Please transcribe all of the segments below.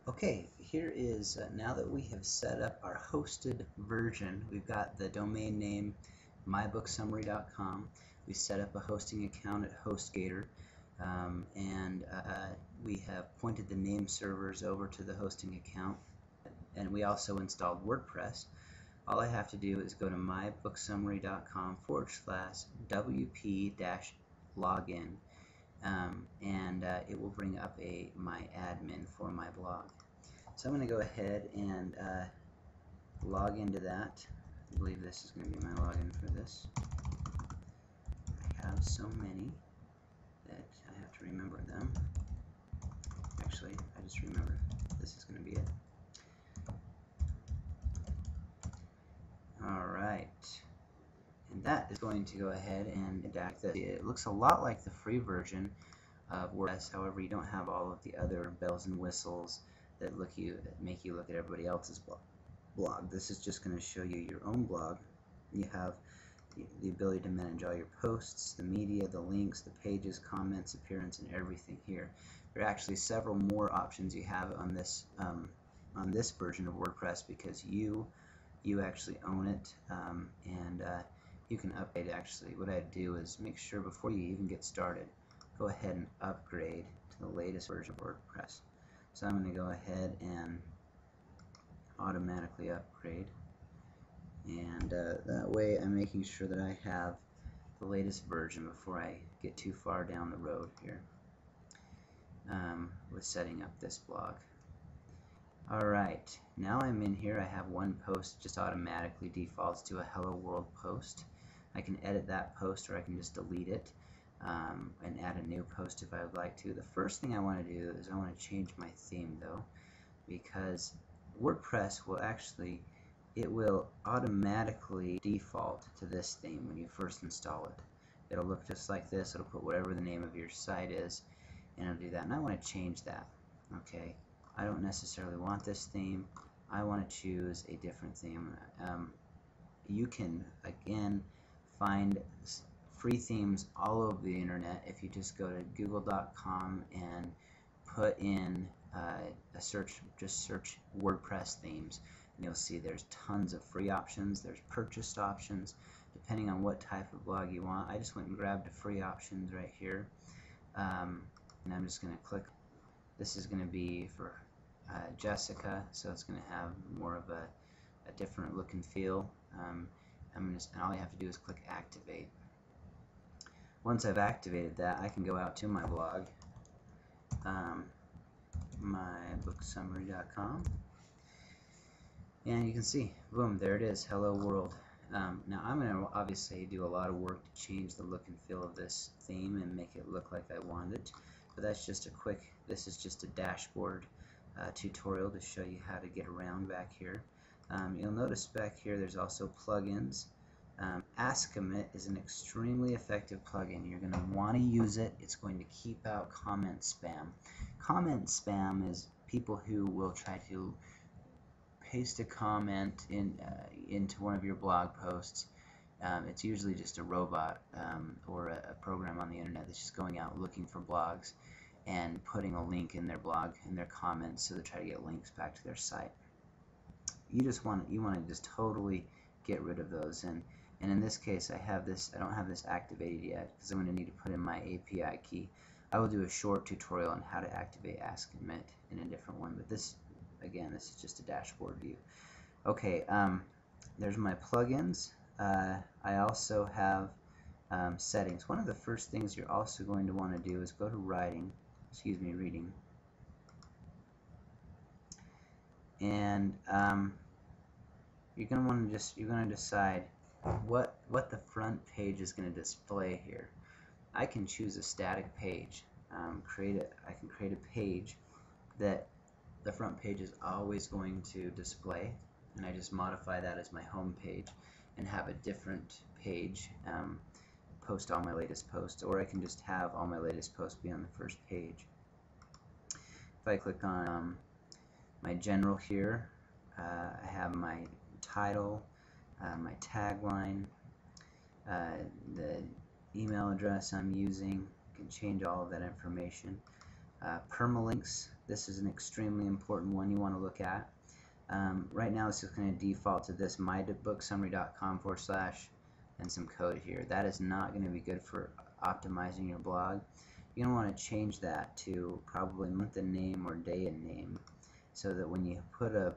Okay, here is, now that we have set up our hosted version, we've got the domain name mybooksummary.com. We set up a hosting account at HostGator, and we have pointed the name servers over to the hosting account, and we also installed WordPress. All I have to do is go to mybooksummary.com/wp-login, and it will bring up my admin for my blog. So I'm going to go ahead and log into that. I believe this is going to be my login for this. I have so many that I have to remember them. Actually, I just remember this is going to be it. Alright, and that is going to go ahead and adapt this. It looks a lot like the free version of WordPress, however you don't have all of the other bells and whistles that make you look at everybody else's blog. This is just going to show you your own blog. You have the ability to manage all your posts, the media, the links, the pages, comments, appearance, and everything here. There are actually several more options you have on this version of WordPress because you actually own it, and you can update. Actually, what I do is make sure before you even get started, go ahead and upgrade to the latest version of WordPress. So I'm going to go ahead and automatically upgrade, and that way I'm making sure that I have the latest version before I get too far down the road here with setting up this blog. Alright, now I'm in here. I have one post just automatically defaults to a Hello World post. I can edit that post or I can just delete it and add a new post if I would like to. The first thing I want to do is I want to change my theme though, because WordPress will automatically default to this theme when you first install it. It'll look just like this. It'll put whatever the name of your site is, and it'll do that. And I want to change that. Okay, I don't necessarily want this theme. I want to choose a different theme. You can again find free themes all over the internet if you just go to google.com and put in a search, just search WordPress themes, and you'll see there's tons of free options. There's purchased options depending on what type of blog you want. I just went and grabbed the free options right here, and I'm just going to click. This is going to be for Jessica, so it's going to have more of a different look and feel. And all you have to do is click activate. Once I've activated that, I can go out to my blog, mybooksummary.com, and you can see, boom, there it is, Hello World. Now I'm going to obviously do a lot of work to change the look and feel of this theme and make it look like I want it, but that's just a quick, this is just a dashboard tutorial to show you how to get around back here. You'll notice back here there's also plugins. Ask-Commit is an extremely effective plugin. You're going to want to use it. It's going to keep out comment spam. Comment spam is people who will try to paste a comment into one of your blog posts. It's usually just a robot or a program on the internet that's just going out looking for blogs and putting a link in their blog, in their comments, so they try to get links back to their site. You want to just totally get rid of those, and in this case I don't have this activated yet because I'm going to need to put in my API key. I will do a short tutorial on how to activate Ask-Commit in a different one, but this is just a dashboard view. Okay, there's my plugins. I also have settings. One of the first things you're also going to want to do is go to reading, and you're going to decide what the front page is going to display here. I can choose a static page. I can create a page that the front page is always going to display, and I just modify that as my home page and have a different page post all my latest posts, or I can just have all my latest posts be on the first page. If I click on my general here, I have my title, my tagline, the email address I'm using. I can change all of that information. Permalinks, this is an extremely important one you want to look at. Right now it's just going to default to this mybooksummary.com / and some code here. That is not going to be good for optimizing your blog. You're going to want to change that to probably month and name or day and name, so that when you put a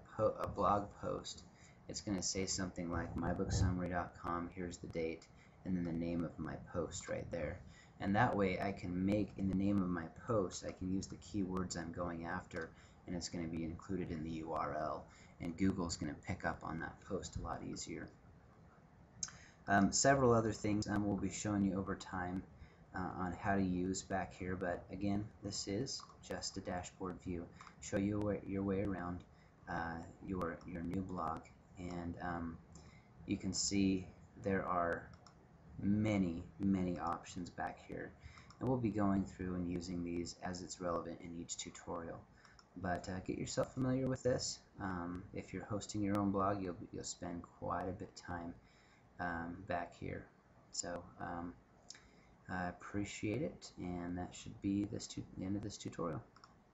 blog post, it's going to say something like mybooksummary.com, here's the date, and then the name of my post right there. And that way I can make, in the name of my post, I can use the keywords I'm going after, and it's going to be included in the URL, and Google's going to pick up on that post a lot easier. Several other things we'll be showing you over time on how to use back here, but again, this is just a dashboard view. Show you your way around your new blog, and you can see there are many options back here, and we'll be going through and using these as it's relevant in each tutorial. But get yourself familiar with this. If you're hosting your own blog, you'll spend quite a bit of time back here. So I appreciate it, and that should be the end of this tutorial.